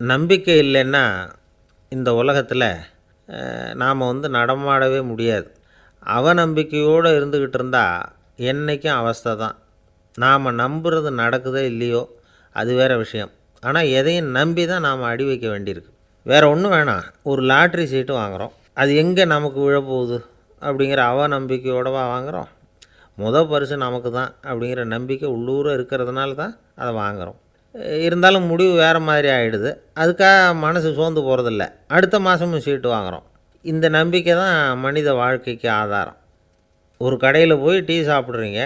நம்பிக்கை இல்லைன்னா இந்த உலகத்தில் நாம் நடமாடவே முடியாது. அவநம்பிக்கையோடு இருந்துக்கிட்டு இருந்தால் என்றைக்கும் அவஸ்தை தான். நாம் நம்புறது நடக்குதோ இல்லையோ அது வேறு விஷயம். ஆனால் எதையும் நம்பி தான் நாம் அடி வைக்க வேண்டியிருக்கு. வேறு ஒன்றும் வேணாம், ஒரு லாட்ரி சீட்டு வாங்குகிறோம், அது எங்கே நமக்கு விழப்போகுது அப்படிங்கிற அவநம்பிக்கையோடவா வாங்குகிறோம்? பரிசு நமக்கு தான் அப்படிங்கிற நம்பிக்கை உள்ளூர இருக்கிறதுனால தான் அதை வாங்குகிறோம். இருந்தாலும் முடிவு வேறு மாதிரி ஆகிடுது. அதுக்காக மனசு சோர்ந்து போகிறதில்ல, அடுத்த மாதமும் சீட்டு வாங்குகிறோம். இந்த நம்பிக்கை தான் மனித வாழ்க்கைக்கு ஆதாரம். ஒரு கடையில் போய் டீ சாப்பிட்றீங்க,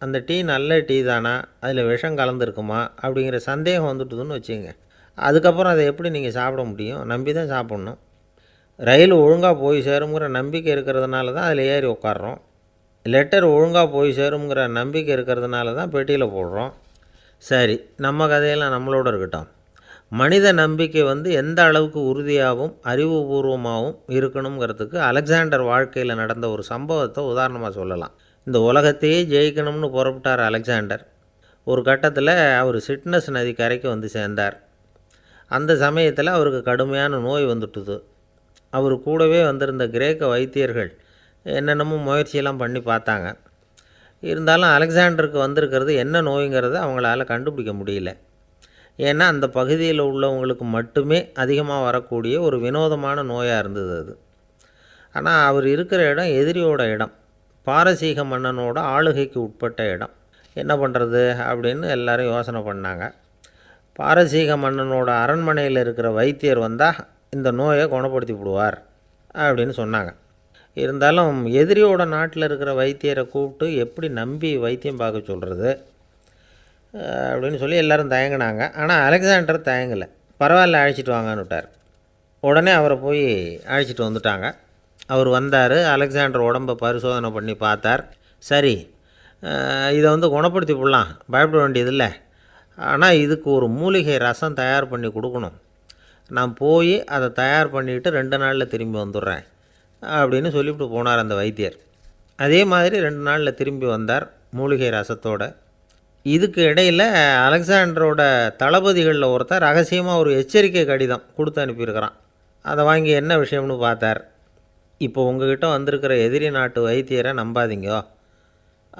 அந்த டீ நல்ல டீ தானா, அதில் விஷம் கலந்துருக்குமா அப்படிங்கிற சந்தேகம் வந்துட்டுதுன்னு வச்சுங்க. அதுக்கப்புறம் அதை எப்படி நீங்கள் சாப்பிட முடியும்? நம்பி தான் சாப்பிட்ணும். ரயில் ஒழுங்காக போய் சேருங்கிற நம்பிக்கை இருக்கிறதுனால தான் அதில் ஏறி உட்காடுறோம். லெட்டர் ஒழுங்காக போய் சேருங்கிற நம்பிக்கை இருக்கிறதுனால தான் பெட்டியில் போடுறோம். சரி, நம்ம கதையெல்லாம் நம்மளோட இருக்கட்டும். மனித நம்பிக்கை எந்த அளவுக்கு உறுதியாகவும் அறிவுபூர்வமாகவும் இருக்கணுங்கிறதுக்கு அலெக்சாண்டர் வாழ்க்கையில் நடந்த ஒரு சம்பவத்தை உதாரணமாக சொல்லலாம். இந்த உலகத்தையே ஜெயிக்கணும்னு புறப்பட்டார் அலெக்சாண்டர். ஒரு கட்டத்தில் அவர் சிட்னஸ் நதி கரைக்கு சேர்ந்தார். அந்த சமயத்தில் அவருக்கு கடுமையான நோய் வந்துட்டுது. அவர் கூடவே வந்திருந்த கிரேக்க வைத்தியர்கள் என்னென்னமோ முயற்சியெல்லாம் பண்ணி பார்த்தாங்க. இருந்தாலும் அலெக்சாண்டருக்கு வந்திருக்கிறது என்ன நோய்ங்கிறத அவங்களால கண்டுபிடிக்க முடியல. ஏன்னா அந்த பகுதியில் உள்ளவங்களுக்கு மட்டுமே அதிகமாக வரக்கூடிய ஒரு வினோதமான நோயாக இருந்தது அது. ஆனால் அவர் இருக்கிற இடம் எதிரியோட இடம், பாரசீக மன்னனோட ஆளுகைக்கு உட்பட்ட இடம். என்ன பண்ணுறது அப்படின்னு எல்லோரும் யோசனை பண்ணாங்க. பாரசீக மன்னனோட அரண்மனையில் இருக்கிற வைத்தியர் வந்தால் இந்த நோயை குணப்படுத்தி விடுவார் அப்படின்னு சொன்னாங்க. இருந்தாலும் எதிரியோட நாட்டில் இருக்கிற வைத்தியரை கூப்பிட்டு எப்படி நம்பி வைத்தியம் பார்க்க சொல்கிறது அப்படின்னு சொல்லி எல்லோரும் தயங்கினாங்க. ஆனால் அலெக்சாண்டர் தயங்கலை. பரவாயில்ல, அழைச்சிட்டு வாங்கன்னு விட்டார். உடனே அவரை போய் அழைச்சிட்டு வந்துட்டாங்க. அவர் வந்தார். அலெக்சாண்டர் உடம்பை பரிசோதனை பண்ணி பார்த்தார். சரி, இதை குணப்படுத்தி விடலாம், பயப்பட வேண்டியதில்லை. ஆனால் இதுக்கு ஒரு மூலிகை ரசம் தயார் பண்ணி கொடுக்கணும். நான் போய் அதை தயார் பண்ணிவிட்டு 2 நாளில் திரும்பி வந்துடுறேன் அப்படின்னு சொல்லிவிட்டு போனார் அந்த வைத்தியர். அதே மாதிரி 2 நாளில் திரும்பி வந்தார் மூலிகை ரசத்தோடு. இதுக்கு இடையில் அலெக்சாண்டரோட தளபதிகளில் ஒருத்தர் ரகசியமாக ஒரு எச்சரிக்கை கடிதம் கொடுத்து அனுப்பியிருக்கிறான். அதை வாங்கி என்ன விஷயம்னு பார்த்தார். இப்போ உங்ககிட்ட வந்திருக்கிற எதிரி நாட்டு வைத்தியரை நம்பாதீங்கோ,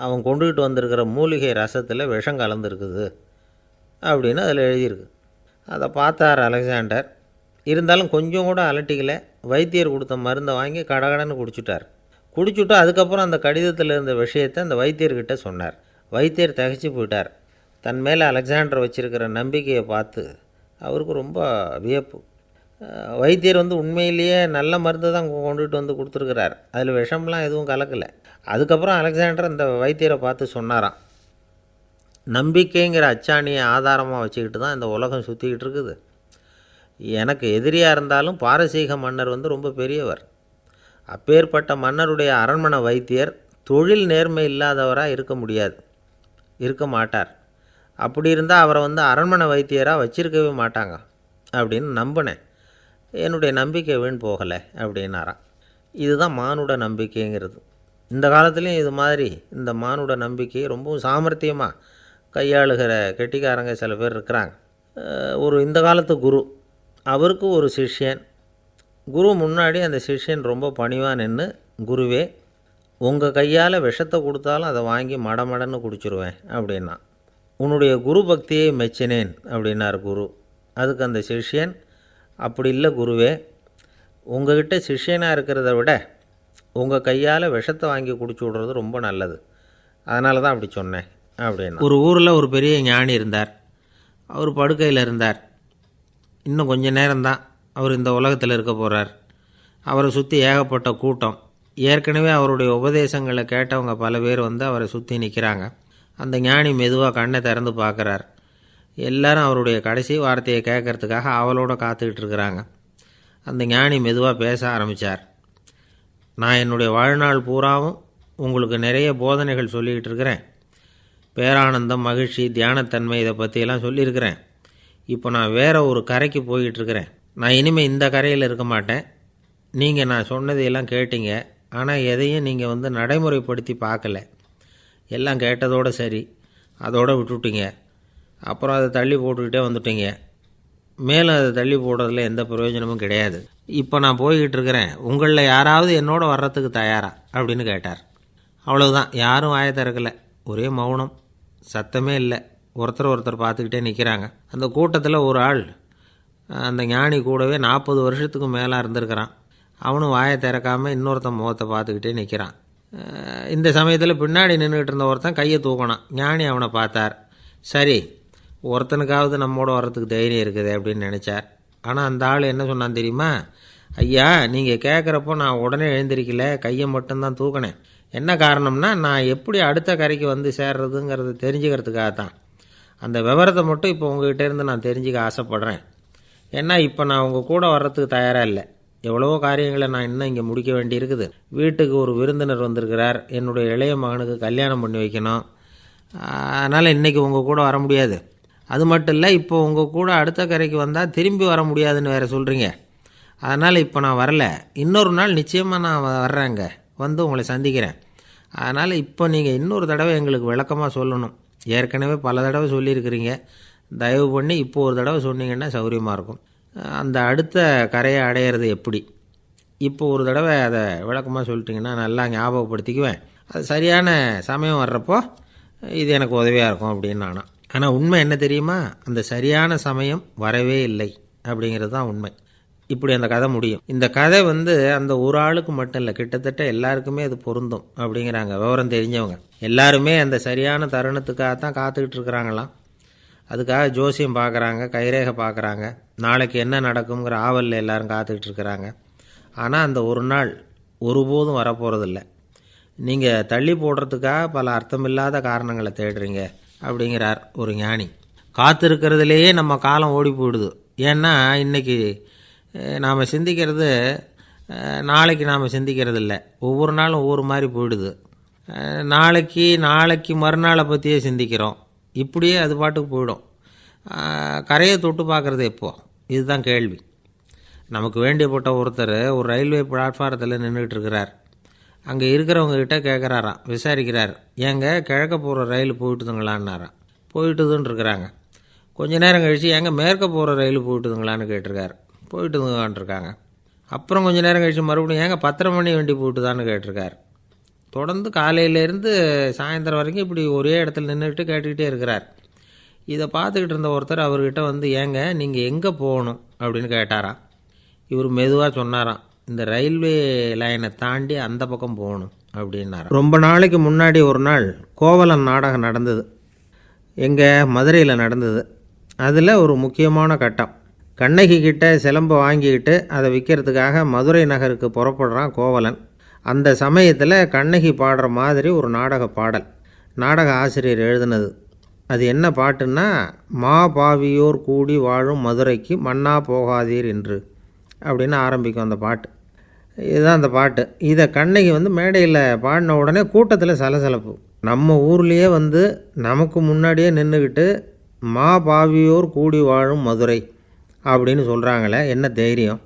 அவன் கொண்டுகிட்டு வந்திருக்கிற மூலிகை ரசத்தில் விஷம் கலந்துருக்குது அப்படின்னு அதில் எழுதியிருக்கு. அதை பார்த்தார் அலெக்சாண்டர். இருந்தாலும் கொஞ்சம் கூட அலட்டிக்கலை. வைத்தியர் கொடுத்த மருந்தை வாங்கி கடகடன்னு குடிச்சுட்டு அதுக்கப்புறம் அந்த கடிதத்தில் இருந்த விஷயத்தை அந்த வைத்தியர்கிட்ட சொன்னார். வைத்தியர் திகைச்சு போயிட்டார். தன் மேலே அலெக்சாண்டர் வச்சுருக்கிற நம்பிக்கையை பார்த்து அவருக்கு ரொம்ப வியப்பு. வைத்தியர் உண்மையிலேயே நல்ல மருந்து தான் கொண்டுகிட்டு கொடுத்துருக்கிறார், அதில் விஷம்லாம் எதுவும் கலக்கலை. அதுக்கப்புறம் அலெக்சாண்டர் அந்த வைத்தியரை பார்த்து சொன்னாராம், நம்பிக்கைங்கிற அச்சாணியை ஆதாரமாக வச்சுக்கிட்டு தான் இந்த உலகம் சுற்றிக்கிட்டு இருக்குது. எனக்கு எதிரியாக இருந்தாலும் பாரசீக மன்னர் ரொம்ப பெரியவர். அப்பேற்பட்ட மன்னருடைய அரண்மனை வைத்தியர் தொழில் நேர்மை இல்லாதவராக இருக்க மாட்டார். அப்படி இருந்தால் அவரை அரண்மனை வைத்தியராக வச்சிருக்கவே மாட்டாங்க அப்படின்னு நம்பினேன். என்னுடைய நம்பிக்கை வீண் போகலை அப்படின்னாராம். இதுதான் மானுட நம்பிக்கைங்கிறது. இந்த காலத்துலேயும் இது மாதிரி இந்த மானுட நம்பிக்கையை ரொம்பவும் சாமர்த்தியமாக கையாளுகிற கெட்டிக்காரங்க சில பேர் இருக்கிறாங்க. இந்த காலத்து குரு, அவருக்கு ஒரு சிஷ்யன். குரு முன்னாடி அந்த சிஷ்யன் ரொம்ப பணிவாக நின்று, குருவே, உங்கள் கையால் விஷத்தை கொடுத்தாலும் அதை வாங்கி மடமடன்னு குடிச்சிருவேன் அப்படின்னா. உன்னுடைய குரு பக்தியை மெச்சினேன் அப்படின்னார் குரு. அதுக்கு அந்த சிஷ்யன், அப்படி இல்லை குருவே, உங்கள்கிட்ட சிஷ்யனாக இருக்கிறத விட உங்கள் கையால் விஷத்தை வாங்கி குடிச்சு விட்றது ரொம்ப நல்லது, அதனால தான் அப்படி சொன்னேன் அப்படின்னா. ஒரு ஊரில் ஒரு பெரிய ஞானி இருந்தார். அவர் படுக்கையில் இருந்தார். இன்னும் கொஞ்சம் நேரம்தான் அவர் இந்த உலகத்தில் இருக்க போகிறார். அவரை சுற்றி ஏகப்பட்ட கூட்டம். ஏற்கனவே அவருடைய உபதேசங்களை கேட்டவங்க பல பேர் அவரை சுற்றி நிற்கிறாங்க. அந்த ஞானி மெதுவாக கண்ணை திறந்து பார்க்குறார். எல்லாரும் அவருடைய கடைசி வார்த்தையை கேட்கறதுக்காக அவளோட காத்துக்கிட்டு இருக்கிறாங்க. அந்த ஞானி மெதுவாக பேச ஆரம்பித்தார். நான் என்னுடைய வாழ்நாள் பூராவும் உங்களுக்கு நிறைய போதனைகள் சொல்லிக்கிட்டு இருக்கிறேன். பேரானந்தம், மகிழ்ச்சி, தியானத்தன்மை, இதை பற்றியெல்லாம் சொல்லியிருக்கிறேன். இப்போ நான் வேறு ஒரு கரைக்கு போய்கிட்டுருக்கிறேன். நான் இனிமேல் இந்த கரையில் இருக்க மாட்டேன். நீங்கள் நான் சொன்னதையெல்லாம் கேட்டீங்க, ஆனால் எதையும் நீங்கள் நடைமுறைப்படுத்தி பார்க்கல. எல்லாம் கேட்டதோடு சரி, அதோடு விட்டுவிட்டீங்க. அப்புறம் அதை தள்ளி போட்டுக்கிட்டே வந்துட்டீங்க. மேலும் அதை தள்ளி போடுறதுல எந்த பிரயோஜனமும் கிடையாது. இப்போ நான் போய்கிட்டு இருக்கிறேன், உங்களில் யாராவது என்னோட வர்றதுக்கு தயாரா அப்படின்னு கேட்டார். அவ்வளவுதான், யாரும் வாயை திறக்கலை. ஒரே மௌனம், சத்தமே இல்லை. ஒருத்தர் பார்த்துக்கிட்டே நிற்கிறாங்க. அந்த கூட்டத்தில் ஒரு ஆள் அந்த ஞானி கூடவே 40 வருஷத்துக்கு மேலே இருந்திருக்கிறான். அவனும் வாயை திறக்காமல் இன்னொருத்தன் முகத்தை பார்த்துக்கிட்டே நிற்கிறான். இந்த சமயத்தில் பின்னாடி நின்றுக்கிட்டு இருந்த ஒருத்தன் கையை தூக்கினான். ஞானி அவனை பார்த்தார். சரி, ஒருத்தனுக்காவது நம்மோட வர்றதுக்கு தைரியம் இருக்குது அப்படின்னு நினச்சார். ஆனால் அந்த ஆள் என்ன சொன்னான் தெரியுமா? ஐயா, நீங்கள் கேட்குறப்போ நான் உடனே எழுந்திருக்கல, கையை மட்டும்தான் தூக்கினேன். என்ன காரணம்னா, நான் எப்படி அடுத்த கரைக்கு வந்து சேர்றதுங்கிறது தெரிஞ்சுக்கிறதுக்காகத்தான். அந்த விவரத்தை மட்டும் இப்போ உங்ககிட்ட இருந்து நான் தெரிஞ்சுக்க ஆசைப்பட்றேன். ஏன்னா இப்போ நான் உங்கள் கூட வர்றதுக்கு தயாராக இல்லை. எவ்வளவோ காரியங்களை நான் இன்னும் இங்கே முடிக்க வேண்டி இருக்குது. வீட்டுக்கு ஒரு விருந்தினர் வந்திருக்கிறார், என்னுடைய இளைய மகனுக்கு கல்யாணம் பண்ணி வைக்கணும். அதனால் இன்றைக்கி உங்கள் கூட வர முடியாது. அது மட்டும் இல்லை, இப்போ உங்கள் கூட அடுத்த கரைக்கு வந்தால் திரும்பி வர முடியாதுன்னு வேறு சொல்கிறீங்க. அதனால் இப்போ நான் வரல. இன்னொரு நாள் நிச்சயமாக நான் வர்றேங்க, வந்து உங்களை சந்திக்கிறேன். அதனால் இப்போ நீங்கள் இன்னொரு தடவை எங்களுக்கு விளக்கமாக சொல்லணும். ஏற்கனவே பல தடவை சொல்லியிருக்கிறீங்க. தயவு பண்ணி இப்போ ஒரு தடவை சொன்னீங்கன்னா சௌகரியமாக இருக்கும். அந்த அடுத்த கரையை அடையிறது எப்படி, இப்போ ஒரு தடவை அதை விளக்கமாக சொல்லிட்டிங்கன்னா நல்லா ஞாபகப்படுத்திக்குவேன். அது சரியான சமயம் வர்றப்போ இது எனக்கு உதவியாக இருக்கும் அப்படின்னு நானும். ஆனால் உண்மை என்ன தெரியுமா? அந்த சரியான சமயம் வரவே இல்லை அப்படிங்கிறது தான் உண்மை. இப்படி அந்த கதை முடியும். இந்த கதை அந்த ஒரு ஆளுக்கு மட்டும் இல்லை, கிட்டத்தட்ட எல்லாருக்குமே அது பொருந்தும் அப்படிங்கிறாங்க விவரம் தெரிஞ்சவங்க. எல்லாருமே அந்த சரியான தருணத்துக்காகத்தான் காத்துக்கிட்டு இருக்கிறாங்களாம். அதுக்காக ஜோசியம் பார்க்குறாங்க, கைரேகை பார்க்குறாங்க, நாளைக்கு என்ன நடக்குங்கிற ஆவலில் எல்லோரும் காத்துக்கிட்டு இருக்கிறாங்க. ஆனால் அந்த ஒரு நாள் ஒருபோதும் வரப்போகிறதில்ல. நீங்கள் தள்ளி போடுறதுக்காக பல அர்த்தமில்லாத காரணங்களை தேடுறீங்க அப்படிங்கிறார் ஒரு ஞானி. காத்திருக்கிறதுலேயே நம்ம காலம் ஓடி போயிடுது. ஏன்னா இன்றைக்கி நாம் சிந்திக்கிறது நாளைக்கு நாம் சிந்திக்கிறது இல்லை. ஒவ்வொரு நாளும் ஒவ்வொரு மாதிரி போயிடுது. நாளைக்கு மறுநாளை பற்றியே சிந்திக்கிறோம். இப்படியே அது பாட்டுக்கு போயிடும். கரையை தொட்டு பார்க்குறது எப்போ, இதுதான் கேள்வி. நமக்கு வேண்டியப்பட்ட ஒருத்தர் ஒரு ரயில்வே பிளாட்ஃபாரத்தில் நின்றுக்கிட்டு இருக்கிறார். அங்கே இருக்கிறவங்ககிட்ட கேட்குறாராம், விசாரிக்கிறார். ஏங்க கிழக்க போகிற ரயில் போயிட்டுதுங்களான்னாராம். போயிட்டுதுன்னு இருக்கிறாங்க. கொஞ்ச நேரம் கழித்து ஏங்க மேற்க போகிற ரயில் போயிட்டுதுங்களான்னு கேட்டிருக்காரு. போயிட்டுதுங்களான் இருக்காங்க. அப்புறம் கொஞ்சம் நேரம் கழித்து மறுபடியும் ஏங்க 10:30 மணி வண்டி போயிட்டுதான்னு கேட்டிருக்கார். தொடர்ந்து காலையிலேருந்து சாயந்தரம் வரைக்கும் இப்படி ஒரே இடத்துல நின்றுக்கிட்டு கேட்டுக்கிட்டே இருக்கிறார். இதை பார்த்துக்கிட்டு இருந்த ஒருத்தர் அவர்கிட்ட ஏங்க நீங்கள் எங்கே போகணும் அப்படின்னு கேட்டாராம். இவர் மெதுவாக சொன்னாராம், இந்த ரயில்வே லைனை தாண்டி அந்த பக்கம் போகணும் அப்படின்னாராம். ரொம்ப நாளைக்கு முன்னாடி ஒரு நாள் கோவலன் நாடகம் நடந்தது. எங்கள் மதுரையில் நடந்தது. அதில் ஒரு முக்கியமான கட்டம். கண்ணகி கிட்ட சிலம்பை வாங்கிக்கிட்டு அதை விற்கிறதுக்காக மதுரை நகருக்கு புறப்படுறான் கோவலன். அந்த சமயத்தில் கண்ணகி பாடுற மாதிரி ஒரு நாடக பாடல், நாடக ஆசிரியர் எழுதினது. அது என்ன பாட்டுன்னா, மா பாவியோர் கூடி வாழும் மதுரைக்கு மன்னா போகாதீர் என்று அப்படின்னு ஆரம்பிக்கும் அந்த பாட்டு. இதுதான் அந்த பாட்டு. இதை கண்ணகி மேடையில் பாடின உடனே கூட்டத்தில் சலசலப்பு. நம்ம ஊர்லேயே நமக்கு முன்னாடியே நின்றுக்கிட்டு மா பாவியோர் கூடி வாழும் மதுரை அப்படின்னு சொல்கிறாங்களே, என்ன தைரியம்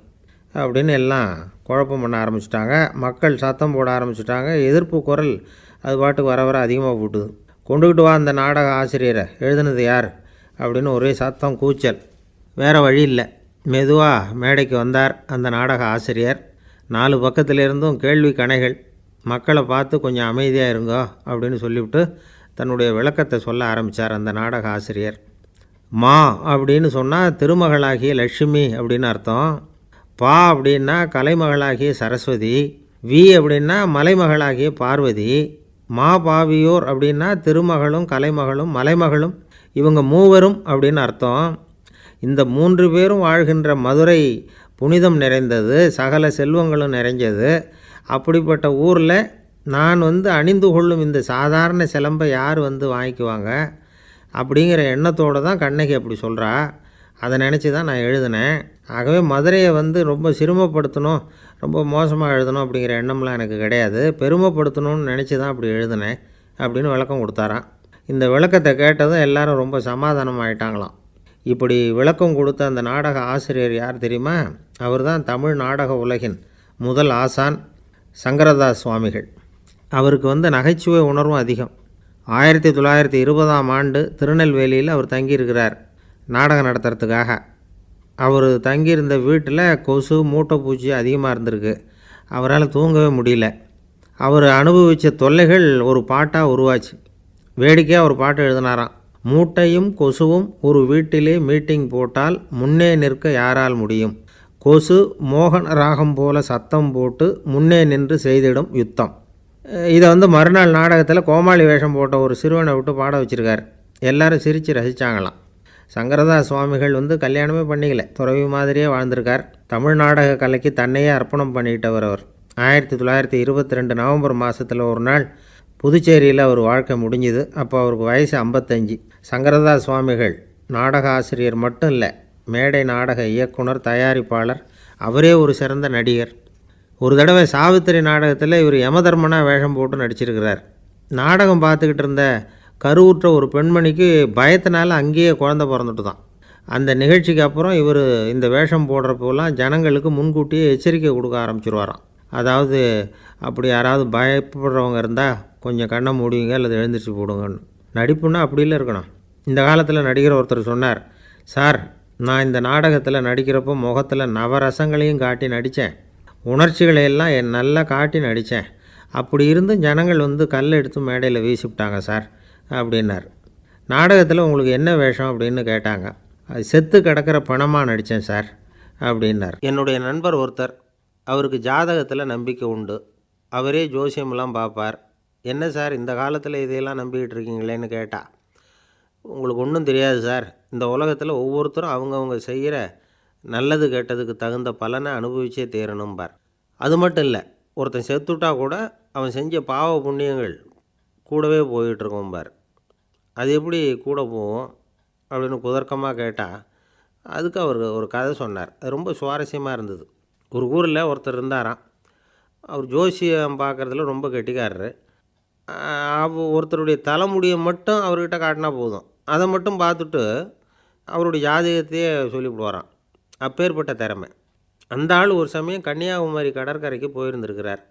அப்படின்னு எல்லாம் குழப்பம் பண்ண ஆரம்பிச்சிட்டாங்க. மக்கள் சத்தம் போட ஆரம்பிச்சிட்டாங்க. எதிர்ப்பு குரல் அது பாட்டுக்கு வர அதிகமாக போட்டுது. கொண்டுக்கிட்டு வா அந்த நாடக ஆசிரியரை, எழுதுனது யார் அப்படின்னு ஒரே சத்தம், கூச்சல். வேறு வழி இல்லை. மெதுவாக மேடைக்கு வந்தார் அந்த நாடக ஆசிரியர். 4 பக்கத்திலிருந்தும் கேள்வி கணைகள். மக்களை பார்த்து கொஞ்சம் அமைதியாக இருங்கோ அப்படின்னு சொல்லிவிட்டு தன்னுடைய விளக்கத்தை சொல்ல ஆரம்பித்தார் அந்த நாடக ஆசிரியர். மா அப்படின்னு சொன்னால் திருமகளாகிய லட்சுமி அப்படின்னு அர்த்தம். பா அப்படின்னா கலைமகளாகிய சரஸ்வதி. வி அப்படின்னா மலைமகளாகிய பார்வதி. மா பாவியோர் அப்படின்னா திருமகளும் கலைமகளும் மலைமகளும், இவங்க மூவரும் அப்படின்னு அர்த்தம். இந்த 3 பேரும் வாழ்கின்ற மதுரை புனிதம் நிறைந்தது, சகல செல்வங்களும் நிறைஞ்சது. அப்படிப்பட்ட ஊரில் நான் அணிந்து கொள்ளும் இந்த சாதாரண சிலம்பை யார் வாங்கிக்குவாங்க அப்படிங்கிற எண்ணத்தோடு தான் கண்ணகி அப்படி சொல்கிறா. அதை நினச்சி தான் நான் எழுதினேன். ஆகவே மதுரையை ரொம்ப சிரமப்படுத்தணும், ரொம்ப மோசமாக எழுதணும் அப்படிங்கிற எண்ணம்லாம் எனக்கு கிடையாது. பெருமைப்படுத்தணும்னு நினச்சி தான் அப்படி எழுதினேன் அப்படின்னு விளக்கம் கொடுத்தாராம். இந்த விளக்கத்தை கேட்டதும் எல்லாரும் ரொம்ப சமாதானம் ஆகிட்டாங்களாம். இப்படி விளக்கம் கொடுத்த அந்த நாடக ஆசிரியர் யார் தெரியுமா? அவர் தான் தமிழ் நாடக உலகின் முதல் ஆசான் சங்கரதாஸ் சுவாமிகள். அவருக்கு நகைச்சுவை உணர்வும் அதிகம். 1920ஆம் ஆண்டு திருநெல்வேலியில் அவர் தங்கியிருக்கிறார் நாடகம் நடத்துறதுக்காக. அவர் தங்கியிருந்த வீட்டில் கொசு மூட்டை பூச்சி அதிகமாக இருந்திருக்கு. அவரால் தூங்கவே முடியல. அவர் அனுபவித்த தொல்லைகள் ஒரு பாட்டாக உருவாச்சு. வேடிக்கையாக ஒரு பாட்டு எழுதினாராம். மூட்டையும் கொசுவும் ஒரு வீட்டிலே மீட்டிங் போட்டால் முன்னே நிற்க யாரால் முடியும்? கொசு மோகன ராகம் போல சத்தம் போட்டு முன்னே நின்று செய்திடும் யுத்தம். இதை மறுநாள் நாடகத்தில் கோமாளி வேஷம் போட்ட ஒரு சிறுவனை விட்டு பாட வச்சுருக்கார். எல்லாரும் சிரித்து ரசித்தாங்களாம். சங்கரதாஸ் சுவாமிகள் கல்யாணமே பண்ணிக்கல, துறவி மாதிரியே வாழ்ந்திருக்கார். தமிழ் நாடக கலைக்கு தன்னையே அர்ப்பணம் பண்ணிக்கிட்டவர் அவர். 1922 நவம்பர் மாதத்தில் ஒரு நாள் புதுச்சேரியில் அவர் வாழ்க்கை முடிஞ்சுது. அப்போ அவருக்கு வயசு 55. சங்கரதாஸ் சுவாமிகள் நாடக ஆசிரியர் மட்டும் இல்லை, மேடை நாடக இயக்குனர், தயாரிப்பாளர், அவரே ஒரு சிறந்த நடிகர். ஒரு தடவை சாவித்திரி நாடகத்தில் இவர் யமதர்மனாக வேஷம் போட்டு நடிச்சிருக்கிறார். நாடகம் பார்த்துக்கிட்டு இருந்த கருவுற்ற ஒரு பெண்மணிக்கு பயத்தினால அங்கேயே குழந்தை பிறந்துட்டு தான். அந்த நிகழ்ச்சிக்கு அப்புறம் இவர் இந்த வேஷம் போடுறப்போலாம் ஜனங்களுக்கு முன்கூட்டியே எச்சரிக்கை கொடுக்க ஆரம்பிச்சிருவாராம். அதாவது அப்படி யாராவது பயப்படுறவங்க இருந்தால் கொஞ்சம் கண்ணை மூடிங்க அல்லது எழுந்திரிச்சு போடுங்கன்னு. நடிப்புன்னா அப்படிலாம் இருக்கணும். இந்த காலத்தில் நடிகர் ஒருத்தர் சொன்னார், சார், நான் இந்த நாடகத்தில் நடிக்கிறப்போ முகத்தில் நவரசங்களையும் காட்டி நடித்தேன், உணர்ச்சிகளை எல்லாம் நல்லா காட்டி நடித்தேன். அப்படி இருந்து ஜனங்கள் கல்லை எடுத்து மேடையில் வீசிவிட்டாங்க சார் அப்படின்னார். நாடகத்தில் உங்களுக்கு என்ன வேஷம் அப்படின்னு கேட்டாங்க. அது செத்து கிடக்கிற பணமாக நடித்தேன் சார் அப்படின்னார். என்னுடைய நண்பர் ஒருத்தர், அவருக்கு ஜாதகத்தில் நம்பிக்கை உண்டு. அவரே ஜோசியமெல்லாம் பார்ப்பார். என்ன சார் இந்த காலத்தில் இதையெல்லாம் நம்பிக்கிட்டு இருக்கீங்களேன்னு கேட்டால், உங்களுக்கு ஒன்றும் தெரியாது சார், இந்த உலகத்தில் ஒவ்வொருத்தரும் அவங்கவுங்க செய்கிற நல்லது கெட்டதுக்கு தகுந்த பலனை அனுபவிச்சே தேரணும்பார். அது மட்டும் இல்லை, ஒருத்தன் செத்துட்டா கூட அவன் செஞ்ச பாவ புண்ணியங்கள் கூடவே போயிட்டுருக்கோம்பார். அது எப்படி கூட போகும் அப்படின்னு குதர்க்கமாக கேட்டால், அதுக்கு அவர் ஒரு கதை சொன்னார். அது ரொம்ப சுவாரஸ்யமாக இருந்தது. ஒரு ஊரில் ஒருத்தர் இருந்தாராம். அவர் ஜோசியம் பார்க்குறதுல ரொம்ப கெட்டிக்காரரு. ஒருத்தருடைய தலைமுடியை மட்டும் அவர்கிட்ட காட்டினா போதும், அதை மட்டும் பார்த்துட்டு அவருடைய ஜாதகத்தையே சொல்லிவிடுவாராம். அப்பேற்பட்ட திறமை. அந்த ஆள் ஒரு சமயம் கன்னியாகுமரி கடற்கரைக்கு போயிருந்துருக்கிறார்.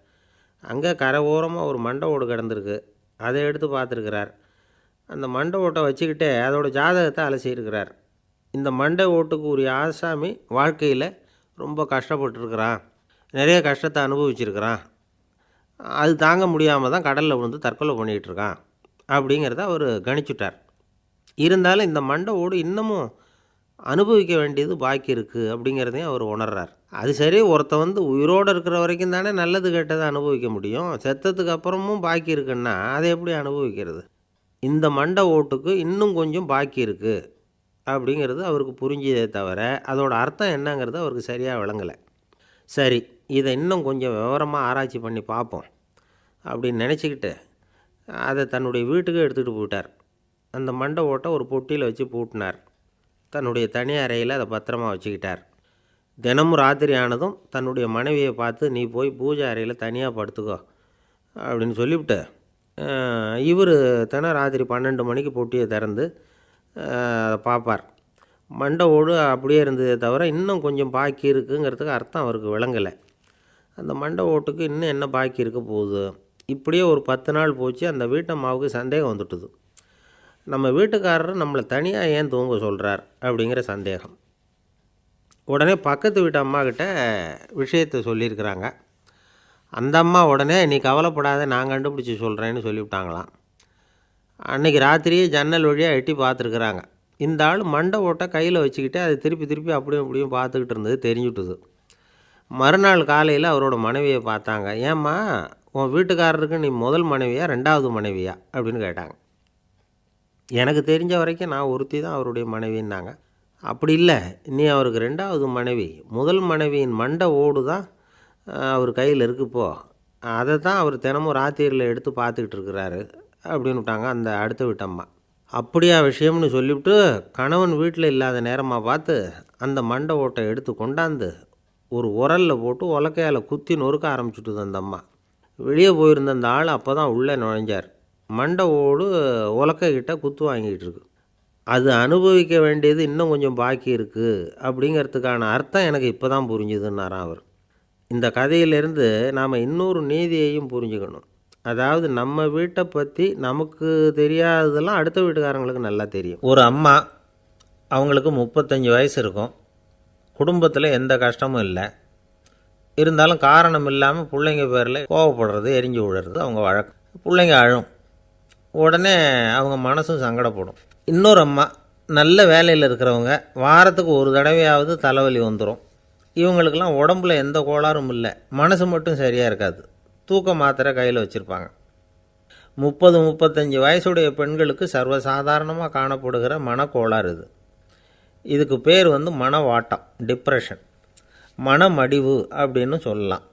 அங்கே கரை ஓரமாக ஒரு மண்டை ஓடு கிடந்திருக்கு. அதை எடுத்து பார்த்துருக்கிறார். அந்த மண்டை ஓட்டை வச்சுக்கிட்டே அதோடய ஜாதகத்தை அலசியிருக்கிறார். இந்த மண்டை ஓட்டுக்கு உரிய ஆசாமி வாழ்க்கையில் ரொம்ப கஷ்டப்பட்டுருக்கிறான், நிறைய கஷ்டத்தை அனுபவிச்சிருக்கிறான், அது தாங்க முடியாமல் தான் கடலில் விழுந்து தற்கொலை பண்ணிகிட்ருக்கான் அப்படிங்கிறத அவர் கணிச்சுட்டார். இருந்தாலும் இந்த மண்டை ஓடு இன்னமும் அனுபவிக்க வேண்டியது பாக்கி இருக்குது அப்படிங்கிறதையும் அவர் உணர்றார். அது சரி, ஒருத்த உயிரோடு இருக்கிற வரைக்கும் தானே நல்லது கெட்டதை அனுபவிக்க முடியும். செத்ததுக்கு அப்புறமும் பாக்கி இருக்குன்னா அதை எப்படி அனுபவிக்கிறது? இந்த மண்டை ஓட்டுக்கு இன்னும் கொஞ்சம் பாக்கி இருக்குது அப்படிங்கிறது அவருக்கு புரிஞ்சதே தவிர அதோட அர்த்தம் என்னங்கிறது அவருக்கு சரியாக விளங்கலை. சரி, இதை இன்னும் கொஞ்சம் விவரமாக ஆராய்ச்சி பண்ணி பார்ப்போம் அப்படின்னு நினச்சிக்கிட்டு அதை தன்னுடைய வீட்டுக்கு எடுத்துகிட்டு போயிட்டார். அந்த மண்டை ஓட்டை ஒரு பொட்டியில் வச்சு பூட்டினார். தன்னுடைய தனி அறையில் அதை பத்திரமா வச்சுக்கிட்டார். தினமும் ராத்திரி ஆனதும் தன்னுடைய மனைவியை பார்த்து, நீ போய் பூஜை அறையில் தனியாக படுத்துக்கோ அப்படின்னு சொல்லிவிட்டு இவர் தினம் ராத்திரி 12 மணிக்கு பொட்டியை திறந்து அதை பார்ப்பார். மண்டை ஓடு அப்படியே இருந்ததே தவிர இன்னும் கொஞ்சம் பாக்கி இருக்குங்கிறதுக்கு அர்த்தம் அவருக்கு விளங்கலை. அந்த மண்டை ஓட்டுக்கு இன்னும் என்ன பாக்கி இருக்க போகுது? இப்படியே ஒரு 10 நாள் போச்சு. அந்த வீட்டம்மாவுக்கு சந்தேகம் வந்துட்டுது. நம்ம வீட்டுக்காரர் நம்மளை தனியாக ஏன் தூங்க சொல்கிறார் அப்படிங்கிற சந்தேகம். உடனே பக்கத்து வீட்டு அம்மாக்கிட்ட விஷயத்தை சொல்லியிருக்கிறாங்க. அந்த அம்மா உடனே, நீ கவலைப்படாத, நான் கண்டுபிடிச்சி சொல்கிறேன்னு சொல்லிவிட்டாங்களாம். அன்றைக்கி ராத்திரியே ஜன்னல் வழியாக எட்டி பார்த்துருக்குறாங்க. இந்த ஆள் மண்டை ஓட்டை கையில் வச்சுக்கிட்டு அதை திருப்பி திருப்பி அப்படியும் அப்படியும் பார்த்துக்கிட்டு இருந்தது தெரிஞ்சுட்டுது. மறுநாள் காலையில் அவரோட மனைவியை பார்த்தாங்க. ஏம்மா, உன் வீட்டுக்காரருக்கு நீ முதல் மனைவியா 2வது மனைவியா அப்படின்னு கேட்டாங்க. எனக்கு தெரிஞ்ச வரைக்கும் நான் ஒருத்தி தான் அவருடைய மனைவின்னாங்க. அப்படி இல்லை, நீ அவருக்கு 2வது மனைவி. முதல் மனைவியின் மண்டை ஓடு தான் அவர் கையில் இருக்குப்போ, அதை தான் அவர் தினமும் ராத்திரியில் எடுத்து பார்த்துக்கிட்டு இருக்கிறாரு அப்படின்னு விட்டாங்க அந்த அடுத்த வீட்டம்மா. அப்படியா விஷயம்னு சொல்லிவிட்டு கணவன் வீட்டில் இல்லாத நேரமாக பார்த்து அந்த மண்டை ஓட்டை எடுத்து கொண்டாந்து ஒரு உரலில் போட்டு உலக்கையால் குத்தி நொறுக்க ஆரம்பிச்சுட்டுது அந்த அம்மா. வெளியே போயிருந்த அந்த ஆள் அப்போ தான் உள்ளே நுழைஞ்சார். மண்டை ஓடு உலக்கைக்கிட்ட குத்து வாங்கிட்டு இருக்கு. அது அனுபவிக்க வேண்டியது இன்னும் கொஞ்சம் பாக்கி இருக்குது அப்படிங்கிறதுக்கான அர்த்தம் எனக்கு இப்போ தான் புரிஞ்சுதுன்னாராம் அவர். இந்த கதையிலேருந்து நாம் இன்னொரு நீதியையும் புரிஞ்சுக்கணும். அதாவது நம்ம வீட்டை பற்றி நமக்கு தெரியாததெல்லாம் அடுத்த வீட்டுக்காரங்களுக்கு நல்லா தெரியும். ஒரு அம்மா, அவங்களுக்கு 35 வயசு இருக்கும். குடும்பத்தில் எந்த கஷ்டமும் இல்லை, இருந்தாலும் காரணம் இல்லாமல் பிள்ளைங்க பேரில் கோவப்படுறது, எரிஞ்சு விழுறது அவங்க வழக்கம். பிள்ளைங்க அழும், உடனே அவங்க மனசும் சங்கடப்படும். இன்னொரு அம்மா நல்ல வேலையில் இருக்கிறவங்க, வாரத்துக்கு ஒரு தடவையாவது தலைவலி வந்துடும். இவங்களுக்கெல்லாம் உடம்புல எந்த கோளாறும் இல்லை, மனசு மட்டும் சரியாக இருக்காது. தூக்க மாத்திரை கையில் வச்சுருப்பாங்க. 30-35 வயசுடைய பெண்களுக்கு சர்வசாதாரணமாக காணப்படுகிற மனக்கோளாறு இது. இதுக்கு பேர் மனவாட்டம், டிப்ரெஷன், மனமடிவு அப்படின்னு சொல்லலாம்.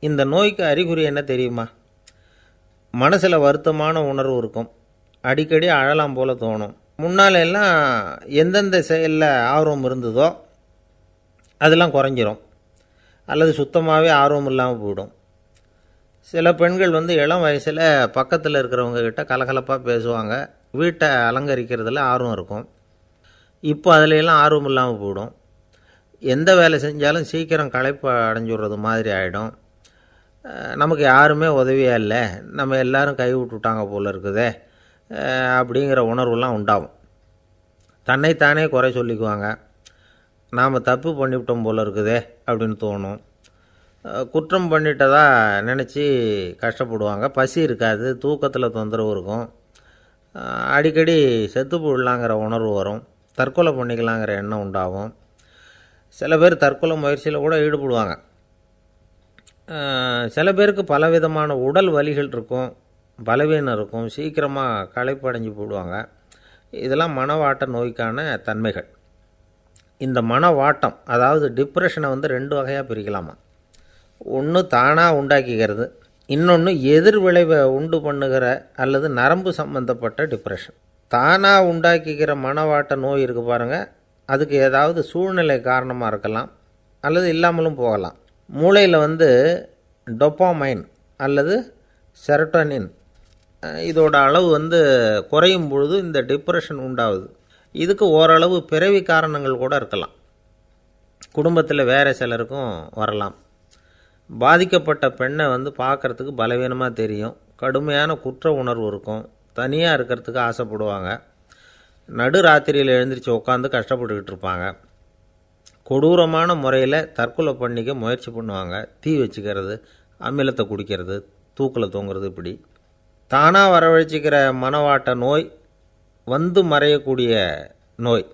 இந்த நோய்க்கு அறிகுறி என்ன தெரியுமா? மனசில் வருத்தமான உணர்வு இருக்கும், அடிக்கடி அழலாம் போல தோணும். முன்னால் எல்லாம் எந்தெந்த செயலில் ஆர்வம் இருந்ததோ அதெல்லாம் குறைஞ்சிரும், அல்லது சுத்தமாகவே ஆர்வம் இல்லாமல் போயிடும். சில பெண்கள் இளம் வயசில் பக்கத்தில் இருக்கிறவங்க கிட்ட கலகலப்பாக பேசுவாங்க, வீட்டை அலங்கரிக்கிறதுல ஆர்வம் இருக்கும். இப்போ அதிலெல்லாம் ஆர்வம் இல்லாமல் போயிடும். எந்த வேலை செஞ்சாலும் சீக்கிரம் களைப்பு அடைஞ்சுடுறது மாதிரி ஆகிடும். நமக்கு யாருமே உதவியாக இல்லை, நம்ம எல்லோரும் கை விட்டுட்டாங்க போல் இருக்குதே அப்படிங்கிற உணர்வுலாம் உண்டாகும். தன்னைத்தானே குறை சொல்லிக்குவாங்க, நாம் தப்பு பண்ணிவிட்டோம் போல் இருக்குதே அப்படின்னு தோணும். குற்றம் பண்ணிட்டதா நினச்சி கஷ்டப்படுவாங்க. பசி இருக்காது, தூக்கத்தில் தொந்தரவு இருக்கும், அடிக்கடி செத்து போடலாங்கிற உணர்வு வரும், தற்கொலை பண்ணிக்கலாங்கிற எண்ணம் உண்டாகும். சில பேர் தற்கொலை முயற்சியில் கூட ஈடுபடுவாங்க. சில பேருக்கு பலவிதமான உடல் வலிகள் இருக்கும், பலவீனம் இருக்கும், சீக்கிரமாக களைப்படைஞ்சு போடுவாங்க. இதெல்லாம் மனவாட்ட நோய்க்கான தன்மைகள். இந்த மனவாட்டம், அதாவது டிப்ரெஷனை 2 வகையாக பிரிக்கலாமா. ஒன்று தானாக உண்டாக்கிக்கிறது, இன்னொன்று எதிர் விளைவை உண்டு பண்ணுகிற அல்லது நரம்பு சம்பந்தப்பட்ட டிப்ரெஷன். தானாக உண்டாக்கிக்கிற மனவாட்ட நோய் இருக்குது பாருங்கள், அதுக்கு ஏதாவது சூழ்நிலை காரணமாக இருக்கலாம், அல்லது இல்லாமலும் போகலாம். மூளையில் டொப்பாமைன் அல்லது செரட்டோனின் இதோட அளவு குறையும் பொழுது இந்த டிப்ரெஷன் உண்டாகுது. இதுக்கு ஓரளவு பிறவி காரணங்கள் கூட இருக்கலாம், குடும்பத்தில் வேறு சிலருக்கும் வரலாம். பாதிக்கப்பட்ட பெண்ணை பார்க்குறதுக்கு பலவீனமாக தெரியும், கடுமையான குற்ற உணர்வு இருக்கும், தனியாக இருக்கிறதுக்கு ஆசைப்படுவாங்க, நடு ராத்திரியில் எழுந்திரிச்சு உட்காந்து கஷ்டப்பட்டுக்கிட்டு இருப்பாங்க, கொடூரமான முறையில் தற்கொலை பண்ணிக்க முயற்சி பண்ணுவாங்க, தீ வச்சுக்கிறது, அமிலத்தை குடிக்கிறது, தூக்கில் தொங்குறது. இப்படி தானாக வரவழைச்சிக்கிற மனவாட்ட நோய் மறையக்கூடிய நோய்.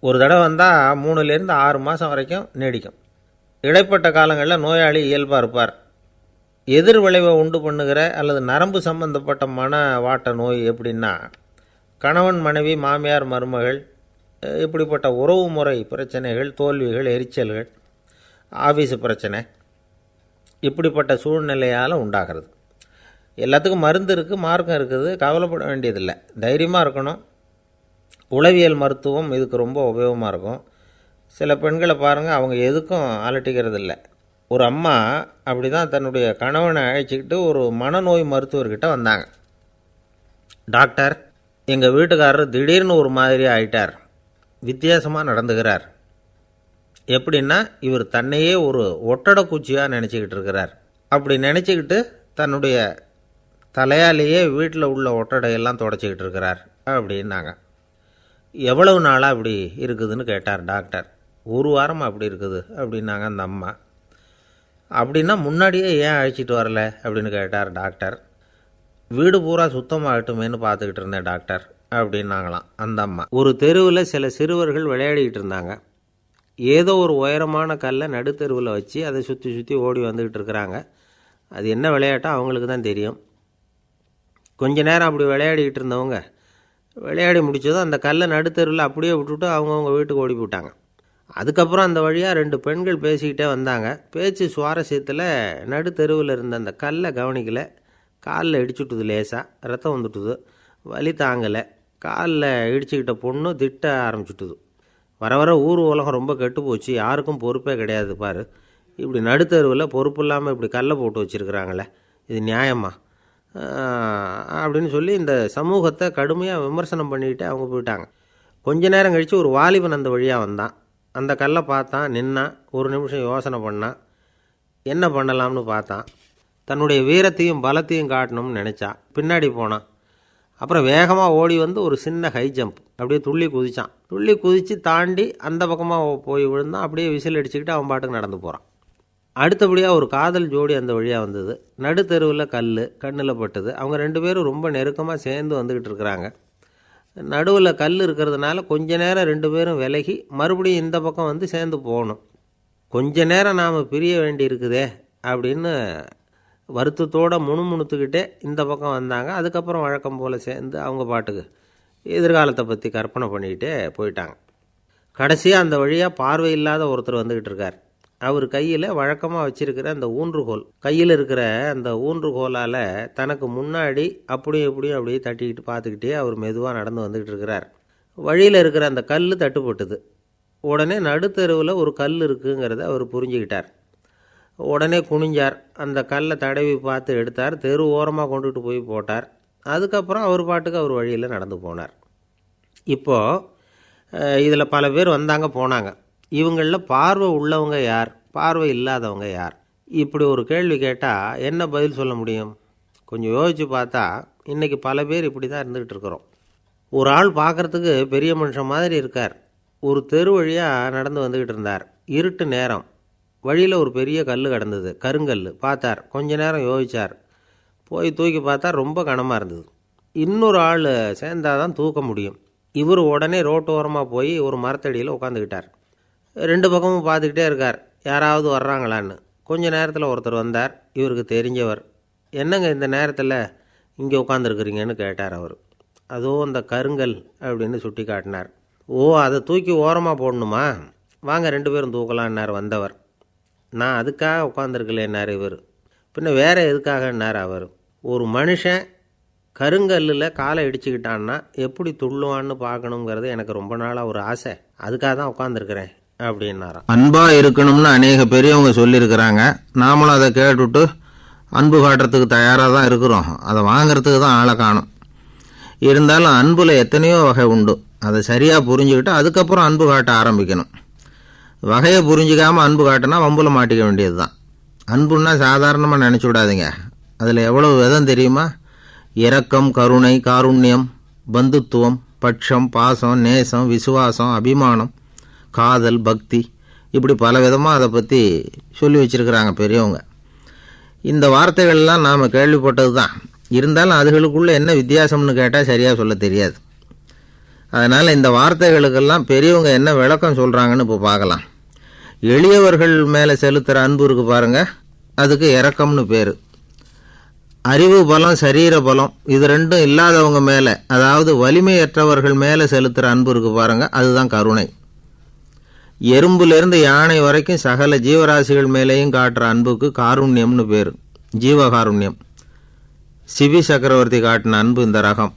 ஒரு தடவை வந்தால் 3லேருந்து 6 மாதம் வரைக்கும் நீடிக்கும். இடைப்பட்ட காலங்களில் நோயாளி இயல்பாக இருப்பார். எதிர் விளைவை உண்டு பண்ணுகிற அல்லது நரம்பு சம்பந்தப்பட்ட மனவாட்ட நோய் எப்படின்னா, கணவன் மனைவி, மாமியார் மருமகள், இப்படிப்பட்ட உறவு முறை பிரச்சனைகள், தோல்விகள், எரிச்சல்கள், ஆஃபீஸு பிரச்சனை, இப்படிப்பட்ட சூழ்நிலையால் உண்டாகிறது. எல்லாத்துக்கும் மருந்து இருக்குது, மார்க்கம் இருக்குது, கவலைப்பட வேண்டியதில்லை, தைரியமாக இருக்கணும். உளவியல் மருத்துவம் இதுக்கு ரொம்ப உபயோகமாக இருக்கும். சில பெண்களை பாருங்கள், அவங்க எதுக்கும் அலட்டிக்கிறது இல்லை. ஒரு அம்மா அப்படி தான் தன்னுடைய கணவனை அழைச்சிக்கிட்டு ஒரு மனநோய் மருத்துவர்கிட்ட வந்தாங்க. டாக்டர், எங்கள் வீட்டுக்காரர் திடீர்னு ஒரு மாதிரி ஆயிட்டார், வித்தியாசமாக நடந்துக்கிறார். எப்படின்னா, இவர் தன்னையே ஒரு ஒட்டடை குச்சியாக நினச்சிக்கிட்டு இருக்கிறார். அப்படி நினச்சிக்கிட்டு தன்னுடைய தலையாலேயே வீட்டில் உள்ள ஒட்டடையெல்லாம் தொடச்சிக்கிட்டு இருக்கிறார் அப்படின்னாங்க. எவ்வளவு நாளாக அப்படி இருக்குதுன்னு கேட்டார் டாக்டர். 1 வாரமாக அப்படி இருக்குது அப்படின்னாங்க அந்த அம்மா. அப்படின்னா முன்னாடியே ஏன் அழைச்சிட்டு வரல அப்படின்னு கேட்டார் டாக்டர். வீடு பூரா சுத்தமாகட்டுமேனு பார்த்துக்கிட்டு இருந்தேன் டாக்டர் அப்படின்னாங்களாம் அந்த அம்மா. ஒரு தெருவில் சில சிறுவர்கள் விளையாடிக்கிட்டு இருந்தாங்க. ஏதோ ஒரு உயரமான கல்லை நடுத்தெருவில் வச்சு அதை சுற்றி சுற்றி ஓடி வந்துக்கிட்டு இருக்கிறாங்க. அது என்ன விளையாட்டோ அவங்களுக்கு தான் தெரியும். கொஞ்ச நேரம் அப்படி விளையாடிக்கிட்டு இருந்தவங்க விளையாடி முடித்ததும் அந்த கல்லை நடுத்தெருவில் அப்படியே விட்டுட்டு அவங்கவுங்க வீட்டுக்கு ஓடி போட்டாங்க. அதுக்கப்புறம் அந்த வழியாக 2 பெண்கள் பேசிக்கிட்டே வந்தாங்க. பேச்சு சுவாரஸ்யத்தில் நடுத்தெருவில் இருந்த அந்த கல்லை கவனிக்கலை. காலில் இடிச்சுட்டுது, லேசாக ரத்தம் வந்துட்டுது, வலி தாங்கலை. காலில் இடிச்சுக்கிட்ட பொண்ணு திட்ட ஆரம்பிச்சுட்டுது. வர வர ஊர் உலகம் ரொம்ப கெட்டு போச்சு, யாருக்கும் பொறுப்பே கிடையாது பாரு, இப்படி நடுத்தெருவில் பொறுப்பு இல்லாமல் இப்படி கல்லை போட்டு வச்சுருக்குறாங்களே, இது நியாயமா அப்படின்னு சொல்லி இந்த சமூகத்தை கடுமையாக விமர்சனம் பண்ணிக்கிட்டு அவங்க போயிட்டாங்க. கொஞ்ச நேரம் கழித்து ஒரு வாலிபன் அந்த வழியாக வந்தான். அந்த கல்லை பார்த்தான், நின்னான், ஒரு நிமிஷம் யோசனை பண்ணான், என்ன பண்ணலாம்னு பார்த்தான். தன்னுடைய வீரத்தையும் பலத்தையும் காட்டணும்னு நினச்சான். பின்னாடி போனான். அப்புறம் வேகமாக ஓடி வந்து ஒரு சின்ன ஹை ஜம்ப் அப்படியே துள்ளி குதித்தான். துள்ளி குதித்து தாண்டி அந்த பக்கமாக போய் விழுந்தான். அப்படியே விசில் அடிச்சுக்கிட்டு அவன் பாட்டுக்கு நடந்து போகிறான். அடுத்தபடியாக ஒரு காதல் ஜோடி அந்த வழியாக வந்தது. நடுத்தெருவில் கண்ணில் பட்டது. அவங்க 2 பேரும் ரொம்ப நெருக்கமாக சேர்ந்து வந்துக்கிட்டு இருக்கிறாங்க. நடுவில் கல் இருக்கிறதுனால கொஞ்ச நேரம் 2 பேரும் விலகி மறுபடியும் இந்த பக்கம் வந்து சேர்ந்து போகணும். கொஞ்ச நேரம் நாம் பிரிய வேண்டி இருக்குதே அப்படின்னு வருத்தத்தோடு முணுமுணுத்துக்கிட்டே இந்த பக்கம் வந்தாங்க. அதுக்கப்புறம் வழக்கம் போல் சேர்ந்து அவங்க பாட்டுக்கு எதிர்காலத்தை பற்றி கற்பனை பண்ணிக்கிட்டே போயிட்டாங்க. கடைசியாக அந்த வழியாக பார்வை இல்லாத ஒருத்தர் வந்துக்கிட்டு இருக்கார். அவர் கையில் வழக்கமாக வச்சுருக்கிற அந்த ஊன்றுகோல், கையில் இருக்கிற அந்த ஊன்றுகோலால் தனக்கு முன்னாடி அப்படியும் இப்படியும் அப்படியே தட்டிக்கிட்டு பார்த்துக்கிட்டே அவர் மெதுவாக நடந்து வந்துக்கிட்டு இருக்கிறார். வழியில் இருக்கிற அந்த கல் தட்டுப்பட்டுது. உடனே நடுத்தெருவில் ஒரு கல் இருக்குங்கிறத அவர் புரிஞ்சுக்கிட்டார். உடனே குனிஞ்சார். அந்த கல்லை தடவி பார்த்து எடுத்தார். தெரு ஓரமாக கொண்டுட்டு போய் போட்டார். அதுக்கப்புறம் அவர் பாட்டுக்கு அவர் வழியில் நடந்து போனார். இப்போது இதில் பல பேர் வந்தாங்க போனாங்க. இவங்களில் பார்வை உள்ளவங்க யார், பார்வை இல்லாதவங்க யார்? இப்படி ஒரு கேள்வி கேட்டால் என்ன பதில் சொல்ல முடியும்? கொஞ்சம் யோசித்து பார்த்தா இன்றைக்கி பல பேர் இப்படி தான் இருந்துக்கிட்டு இருக்கிறோம். ஒரு ஆள் பார்க்குறதுக்கு பெரிய மனுஷன் மாதிரி இருக்கார். ஒரு தெரு வழியாக நடந்து வந்துக்கிட்டு இருந்தார். இருட்டு நேரம். வழியில் ஒரு பெரிய கல் கிடந்தது, கருங்கல். பார்த்தார். கொஞ்ச நேரம் யோசித்தார். போய் தூக்கி பார்த்தா ரொம்ப கனமாக இருந்தது. இன்னொரு ஆள் சேர்ந்தால் தான் தூக்க முடியும். இவர் உடனே ரோட்டோரமாக போய் ஒரு மரத்தடியில் உட்காந்துக்கிட்டார். 2 பக்கமும் பார்த்துக்கிட்டே இருக்கார், யாராவது வர்றாங்களான்னு. கொஞ்ச நேரத்தில் ஒருத்தர் வந்தார். இவருக்கு தெரிஞ்சவர். என்னங்க இந்த நேரத்தில் இங்கே உட்காந்துருக்குறீங்கன்னு கேட்டார் அவர். அதோ அந்த கருங்கல் அப்படின்னு சுட்டி காட்டினார். ஓ, அதை தூக்கி ஓரமாக போடணுமா? வாங்க 2 பேரும் தூக்கலான்னார் வந்தவர். நான் அதுக்காக உட்காந்துருக்கலேன்னார் இவர். பின்ன வேறு எதுக்காகன்னார் அவர். ஒரு மனுஷன் கருங்கல்லில் காலை இடிச்சுக்கிட்டான்னா எப்படி துள்ளுவான்னு பார்க்கணுங்கிறது எனக்கு ரொம்ப நாளாக ஒரு ஆசை. அதுக்காக தான் உட்காந்துருக்கிறேன் அப்படின்னாராம். அன்பாக இருக்கணும்னு அநேக பெரியவங்க சொல்லியிருக்கிறாங்க. நாமளும் அதை கேட்டுவிட்டு அன்பு காட்டுறதுக்கு தயாராக தான் இருக்கிறோம். அதை வாங்கிறதுக்கு தான் ஆளை காணும். இருந்தாலும் அன்பில் எத்தனையோ வகை உண்டு. அதை சரியாக புரிஞ்சுக்கிட்டு அதுக்கப்புறம் அன்பு காட்ட ஆரம்பிக்கணும். வகையை புரிஞ்சிக்காமல் அன்பு காட்டினா வம்புல மாட்டிக்க வேண்டியது தான். அன்புன்னா சாதாரணமாக நினச்சி விடாதீங்க. அதில் எவ்வளவு விதம் தெரியுமா? இரக்கம், கருணை, காருண்யம், பந்துத்துவம், பட்சம், பாசம், நேசம், விசுவாசம், அபிமானம், காதல், பக்தி, இப்படி பல விதமாக அதை பற்றி சொல்லி வச்சுருக்கிறாங்க பெரியவங்க. இந்த வார்த்தைகள்லாம் நாம் கேள்விப்பட்டது தான். இருந்தாலும் அதுகளுக்குள்ளே என்ன வித்தியாசம்னு கேட்டால் சரியாக சொல்ல தெரியாது. அதனால் இந்த வார்த்தைகளுக்கெல்லாம் பெரியவங்க என்ன விளக்கம் சொல்கிறாங்கன்னு இப்போ பார்க்கலாம். எளியவர்கள் மேலே செலுத்துகிற அன்பு இருக்குது பாருங்கள், அதுக்கு இரக்கம்னு பேர். அறிவு பலம், சரீர பலம், இது ரெண்டும் இல்லாதவங்க மேலே, அதாவது வலிமையற்றவர்கள் மேலே செலுத்துகிற அன்பு இருக்குது பாருங்கள், அதுதான் கருணை. எறும்புலேருந்து யானை வரைக்கும் சகல ஜீவராசிகள் மேலேயும் காட்டுற அன்புக்கு காருண்யம்னு பேர், ஜீவகாருண்யம். சிவி சக்கரவர்த்தி காட்டின அன்பு இந்த ரகம்.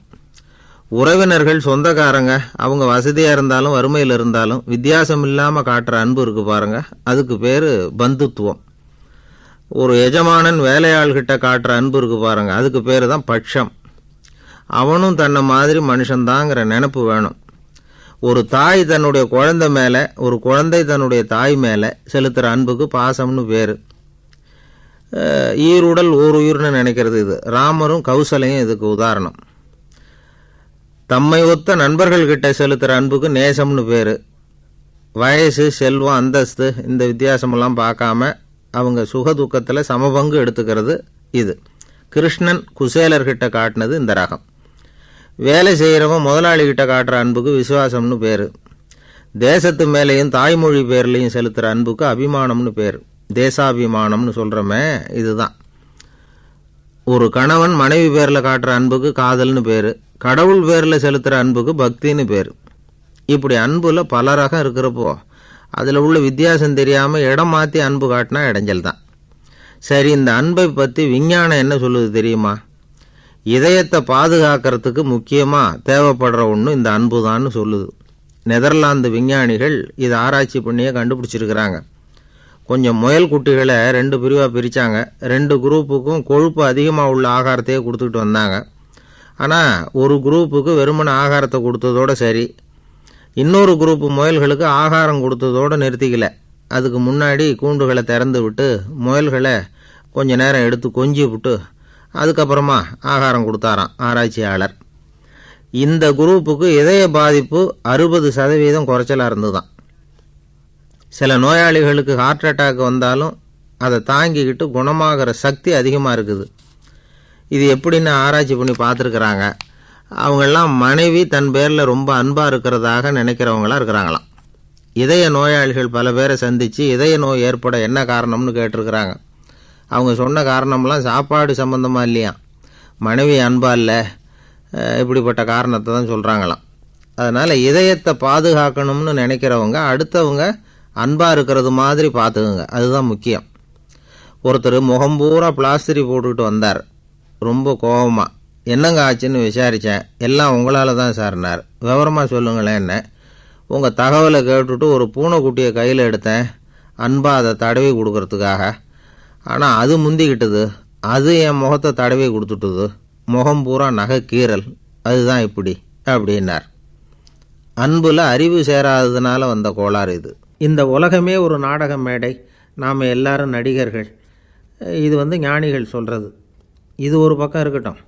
உறவினர்கள், சொந்தக்காரங்க, அவங்க வசதியாக இருந்தாலும் வறுமையில் இருந்தாலும் வித்தியாசம் இல்லாமல் காட்டுற அன்பு இருக்குது பாருங்கள், அதுக்கு பேர் பந்துத்துவம். ஒரு எஜமானன் வேலையாள்கிட்ட காட்டுற அன்பு இருக்குது பாருங்கள், அதுக்கு பேர் தான் பட்சம். அவனும் தன்னை மாதிரி மனுஷன்தாங்கிற நினப்பு வேணும். ஒரு தாய் தன்னுடைய குழந்தை மேலே, ஒரு குழந்தை தன்னுடைய தாய் மேலே செலுத்துகிற அன்புக்கு பாசம்னு பேர். ஈருடல் ஓர் உயிர்னு நினைக்கிறது இது. ராமரும் கௌசலையும் இதுக்கு உதாரணம். தம்மை ஒத்த நண்பர்கள்கிட்ட செலுத்துகிற அன்புக்கு நேசம்னு பேர். வயசு, செல்வம், அந்தஸ்து இந்த வித்தியாசமெல்லாம் பார்க்காம அவங்க சுகதுக்கத்தில் சமபங்கு எடுத்துக்கிறது இது. கிருஷ்ணன் குசேலர்கிட்ட காட்டினது இந்த ரகம். வேலை செய்கிறவன் முதலாளிகிட்ட காட்டுற அன்புக்கு விசுவாசம்னு பேர். தேசத்து மேலேயும் தாய்மொழி பேர்லையும் செலுத்துகிற அன்புக்கு அபிமானம்னு பேர். தேசாபிமானம்னு சொல்கிறோமே இதுதான். ஒரு கணவன் மனைவி பேரில் காட்டுற அன்புக்கு காதல்னு பேர். கடவுள் பேரில் செலுத்துகிற அன்புக்கு பக்தின்னு பேர். இப்படி அன்புல பல ரகம் இருக்கிறப்போ அதில் உள்ள வித்தியாசம் தெரியாமல் இடம் மாற்றி அன்பு காட்டினா இடைஞ்சல் தான். சரி, இந்த அன்பை பற்றி விஞ்ஞானம் என்ன சொல்லுது தெரியுமா? இதயத்தை பாதுகாக்கிறதுக்கு முக்கியமாக தேவைப்படுற ஒன்று இந்த அன்பு தான்னு சொல்லுது. நெதர்லாந்து விஞ்ஞானிகள் இதை ஆராய்ச்சி பண்ணியே கண்டுபிடிச்சிருக்கிறாங்க. கொஞ்சம் முயல் குட்டிகளை 2 பிரிவாக பிரித்தாங்க. 2 குரூப்புக்கும் கொழுப்பு அதிகமாக உள்ள ஆகாரத்தையே கொடுத்துக்கிட்டு வந்தாங்க. ஆனால் ஒரு குரூப்புக்கு வெறுமன ஆகாரத்தை கொடுத்ததோடு சரி, இன்னொரு குரூப்பு முயல்களுக்கு ஆகாரம் கொடுத்ததோடு நிறுத்திக்கல. அதுக்கு முன்னாடி கூண்டுகளை திறந்து விட்டு முயல்களை கொஞ்ச நேரம் எடுத்து கொஞ்சி விட்டு அதுக்கப்புறமா ஆகாரம் கொடுத்தாராம் ஆராய்ச்சியாளர். இந்த குரூப்புக்கு இதய பாதிப்பு 60% குறைச்சலாக இருந்துதான். சில நோயாளிகளுக்கு ஹார்ட் அட்டாக் வந்தாலும் அதை தாங்கிக்கிட்டு குணமாகிற சக்தி அதிகமாக இருக்குது. இது எப்படின்னு ஆராய்ச்சி பண்ணி பார்த்துருக்குறாங்க. அவங்கெல்லாம் மனைவி தன் பேரில் ரொம்ப அன்பாக இருக்கிறதாக நினைக்கிறவங்களாம் இருக்கிறாங்களாம். இதய நோயாளிகள் பல பேரை சந்தித்து இதய நோய் ஏற்பட என்ன காரணம்னு கேட்டிருக்கிறாங்க. அவங்க சொன்ன காரணம்லாம் சாப்பாடு சம்மந்தமாக இல்லையா, மனைவி அன்பா இல்லை, இப்படிப்பட்ட காரணத்தை தான் சொல்கிறாங்களாம். அதனால் இதயத்தை பாதுகாக்கணும்னு நினைக்கிறவங்க அடுத்தவங்க அன்பாக இருக்கிறது மாதிரி பார்த்துக்குங்க, அதுதான் முக்கியம். ஒருத்தர் முகம் பூரா பிளாஸ்டரி போட்டுக்கிட்டு வந்தார். ரொம்ப கோபமாக, என்னங்க ஆச்சுன்னு விசாரித்தேன். எல்லாம் உங்களால் தான் சார்னார். விவரமாக சொல்லுங்களேன். என்ன உங்கள் தகவலை கேட்டுட்டு ஒரு பூனைக்குட்டியை கையில் எடுத்தேன், அன்பாக அதை தடவி கொடுக்கறதுக்காக. ஆனால் அது முந்திக்கிட்டது, அது என் முகத்தை தடவி கொடுத்துட்டுது. முகம் பூரா நகை கீறல், அதுதான் இப்படி அப்படின்னார். அன்பில் அறிவு சேராததுனால வந்த கோளாறு இது. இந்த உலகமே ஒரு நாடக மேடை, நாம் எல்லாரும் நடிகர்கள். இது ஞானிகள் சொல்கிறது. இது ஒரு பக்கம் இருக்கட்டும்.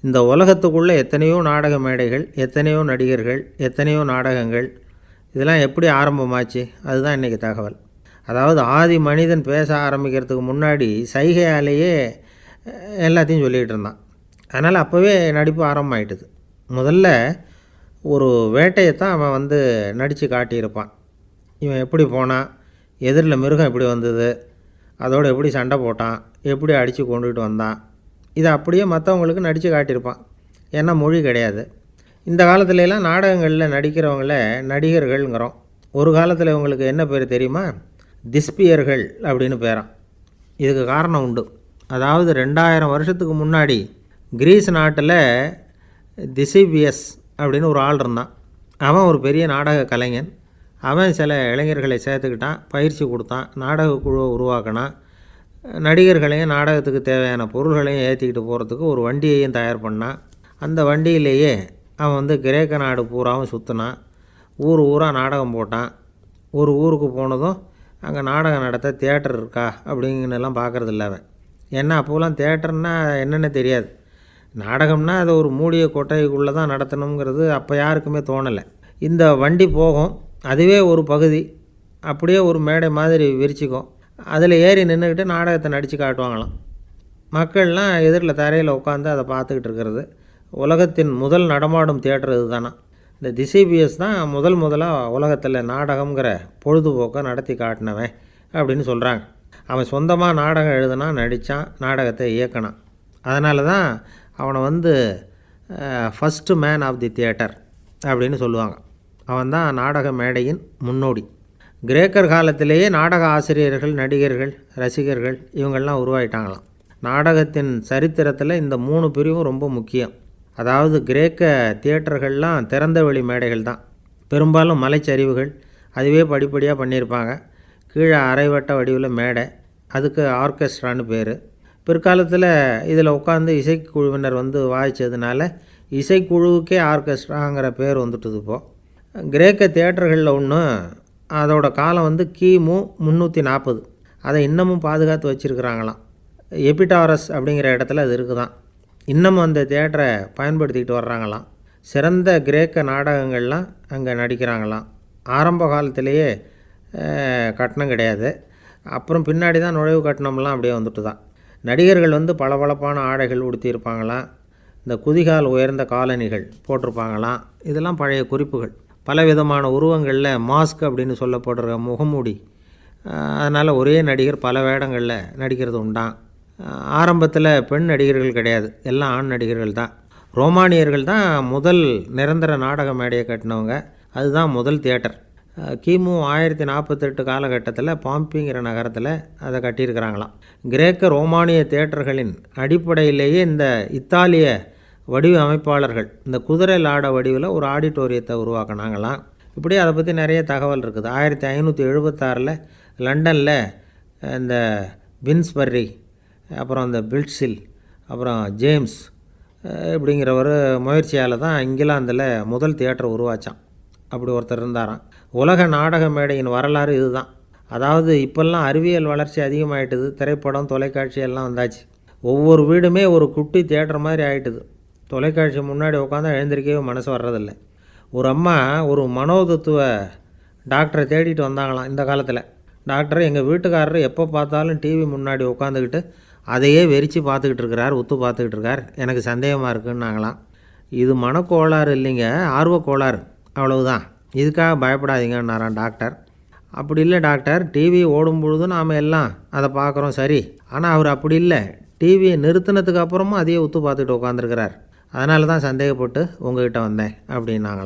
இந்த உலகத்துக்குள்ளே எத்தனையோ நாடக மேடைகள், எத்தனையோ நடிகர்கள், எத்தனையோ நாடகங்கள், இதெல்லாம் எப்படி ஆரம்பமாச்சு, அதுதான் இன்றைக்கி தகவல். அதாவது ஆதி மனிதன் பேச ஆரம்பிக்கிறதுக்கு முன்னாடி சைகையாலேயே எல்லாத்தையும் சொல்லிகிட்டு இருந்தான். அதனால் அப்போவே நடிப்பு ஆரம்பமாயிட்டுது. முதல்ல ஒரு வேட்டையைத்தான் அவன் நடித்து காட்டியிருப்பான். இவன் எப்படி போனான், எதிரில் மிருகம் எப்படி வந்தது, அதோடு எப்படி சண்டை போட்டான், எப்படி அடித்து கொண்டுகிட்டு வந்தான், இதை அப்படியே மற்றவங்களுக்கு நடித்து காட்டியிருப்பான். ஏன்னா மொழி கிடையாது. இந்த காலத்துலலாம் நாடகங்களில் நடிக்கிறவங்கள நடிகர்கள்ங்கிறோம். ஒரு காலத்தில் இவங்களுக்கு என்ன பேர் தெரியுமா, திஸ்பியர்கள் அப்படின்னு பேரான். இதுக்கு காரணம் உண்டு. அதாவது 2000 வருஷத்துக்கு முன்னாடி கிரீஸ் நாட்டில் திசிபியஸ் அப்படின்னு ஒரு ஆள் இருந்தான். அவன் ஒரு பெரிய நாடக கலைஞன். அவன் சில இளைஞர்களை சேர்த்துக்கிட்டான், பயிற்சி கொடுத்தான், நாடக குழுவை உருவாக்கினான். நடிகர்களையும் நாடகத்துக்கு தேவையான பொருள்களையும் ஏற்றிக்கிட்டு போகிறதுக்கு ஒரு வண்டியையும் தயார் பண்ணான். அந்த வண்டியிலேயே அவன் கிரேக்க நாடு பூராவும் சுற்றினான். ஊர் ஊராக நாடகம் போட்டான். ஒரு ஊருக்கு போனதும் அங்கே நாடகம் நடத்த தியேட்டர் இருக்கா அப்படிங்கன்னெல்லாம் பார்க்குறதில்ல அவன். ஏன்னா அப்போலாம் தியேட்டர்னா என்னென்ன தெரியாது. நாடகம்னா அதை ஒரு மூடிய கொட்டைக்குள்ளே தான் நடத்தணுங்கிறது அப்போ யாருக்குமே தோணலை. இந்த வண்டி போகும், அதுவே ஒரு பகுதி, அப்படியே ஒரு மேடை மாதிரி விரிச்சிக்கும். அதில் ஏறி நின்றுக்கிட்டு நாடகத்தை நடித்து காட்டுவாங்களாம். மக்கள்லாம் எதிரில் தரையில் உட்காந்து அதை பார்த்துக்கிட்டு இருக்கிறது. உலகத்தின் முதல் நடமாடும் தியேட்டர் இது தானா. இந்த திசிபிஎஸ் தான் முதலாக உலகத்தில் நாடகங்கிற பொழுதுபோக்கை நடத்தி காட்டினவன் அப்படின்னு சொல்கிறாங்க. அவன் சொந்தமாக நாடகம் எழுதுனா, நடித்தான், நாடகத்தை இயக்கினான். அதனால தான் அவனை first man of the theatre அப்படின்னு சொல்லுவாங்க. அவன் தான் நாடக மேடையின் முன்னோடி. கிரேக்கர் காலத்திலேயே நாடக ஆசிரியர்கள், நடிகர்கள், ரசிகர்கள் இவங்கள்லாம் உருவாயிட்டாங்களாம். நாடகத்தின் சரித்திரத்தில் இந்த 3 பிரிவும் ரொம்ப முக்கியம். அதாவது கிரேக்க தியேட்டர்கள்லாம் திறந்த வெளி மேடைகள் தான். பெரும்பாலும் மலைச்சரிவுகள், அதுவே படிப்படியாக பண்ணியிருப்பாங்க. கீழே அரைவட்ட வடிவில் மேடை, அதுக்கு ஆர்கெஸ்ட்ரான்னு பேர். பிற்காலத்தில் இதில் உட்காந்து இசைக்குழுவினர் வாய்ச்சதுனால இசைக்குழுவுக்கே ஆர்கெஸ்ட்ராங்கிற பேர் வந்துட்டுது. இப்போது கிரேக்க தியேட்டர்களில் ஒன்று, அதோட காலம் கிமு 340. அதை இன்னமும் பாதுகாத்து வச்சுருக்கிறாங்களாம். எபிடாரஸ் அப்படிங்கிற இடத்துல அது இருக்குதான். இன்னமும் அந்த தியேட்டரை பயன்படுத்திக்கிட்டு வர்றாங்களாம். சிறந்த கிரேக்க நாடகங்கள்லாம் அங்கே நடிக்கிறாங்களாம். ஆரம்ப காலத்திலேயே கட்டணம் கிடையாது. அப்புறம் பின்னாடி தான் நுழைவு கட்டணம்லாம் அப்படியே வந்துட்டு தான். நடிகர்கள் பளபளப்பான ஆடைகள் உடுத்தியிருப்பாங்களாம். இந்த குதிகால் உயர்ந்த காலணிகள் போட்டிருப்பாங்களாம். இதெல்லாம் பழைய குறிப்புகள். பலவிதமான உருவங்களில் மாஸ்க் அப்படின்னு சொல்லப்படுற முகமூடி. அதனால் ஒரே நடிகர் பல வேடங்களில் நடிக்கிறது உண்டான். ஆரம்பத்தில் பெண் நடிகர்கள் கிடையாது, எல்லாம் ஆண் நடிகர்கள் தான். ரோமானியர்கள் தான் முதல் நிரந்தர நாடக மேடையை கட்டினவங்க. அதுதான் முதல் தியேட்டர். கிமு 1048 காலகட்டத்தில் பாம்பிங்கிற நகரத்தில் அதை கட்டியிருக்கிறாங்களாம். கிரேக்க ரோமானிய தியேட்டர்களின் அடிப்படையிலேயே இந்த இத்தாலிய வடிவ அமைப்பாளர்கள் இந்த குதிரை லாட வடிவில் ஒரு ஆடிட்டோரியத்தை உருவாக்கினாங்களாம். இப்படி அதை பற்றி நிறைய தகவல் இருக்குது. 1576 லண்டனில் இந்த பின்ஸ்பர்ரி, அப்புறம் இந்த பில்ட்ஸில், அப்புறம் ஜேம்ஸ் இப்படிங்கிறவர் முயற்சியால் தான் இங்கிலாந்தில் முதல் தியேட்டர் உருவாச்சான். அப்படி ஒருத்தர் இருந்தாராம். உலக நாடக மேடையின் வரலாறு இதுதான். அதாவது இப்போல்லாம் அறிவியல் வளர்ச்சி அதிகமாகிட்டுது. திரைப்படம், தொலைக்காட்சி எல்லாம் வந்தாச்சு. ஒவ்வொரு வீடுமே ஒரு குட்டி தியேட்டர் மாதிரி ஆகிட்டுது. தொலைக்காட்சி முன்னாடி உட்காந்தா எழுந்திரிக்கவே மனசு வர்றதில்லை. ஒரு அம்மா ஒரு மனோதத்துவ டாக்டரை தேடிட்டு வந்தாங்களாம் இந்த காலத்தில். டாக்டர், எங்கள் வீட்டுக்காரர் எப்போ பார்த்தாலும் டிவி முன்னாடி உட்காந்துக்கிட்டு அதையே வெறிச்சு பார்த்துக்கிட்டு இருக்கிறார், உத்து பார்த்துக்கிட்டு இருக்கார், எனக்கு சந்தேகமாக இருக்குன்னாங்களாம். இது மனக்கோளாறு இல்லைங்க, ஆர்வக்கோளாறு, அவ்வளவுதான், இதுக்காக பயப்படாதீங்கன்னாரான் டாக்டர். அப்படி இல்லை டாக்டர், டிவி ஓடும் பொழுது நாம் எல்லாம் அதை பார்க்குறோம் சரி, ஆனால் அவர் அப்படி இல்லை, டிவியை நிறுத்தினதுக்கு அப்புறமும் அதையே உத்து பார்த்துக்கிட்டு உட்காந்துருக்கிறார், அதனால தான் சந்தேகப்பட்டு உங்ககிட்ட வந்தேன் அப்படின்னாங்களாம்.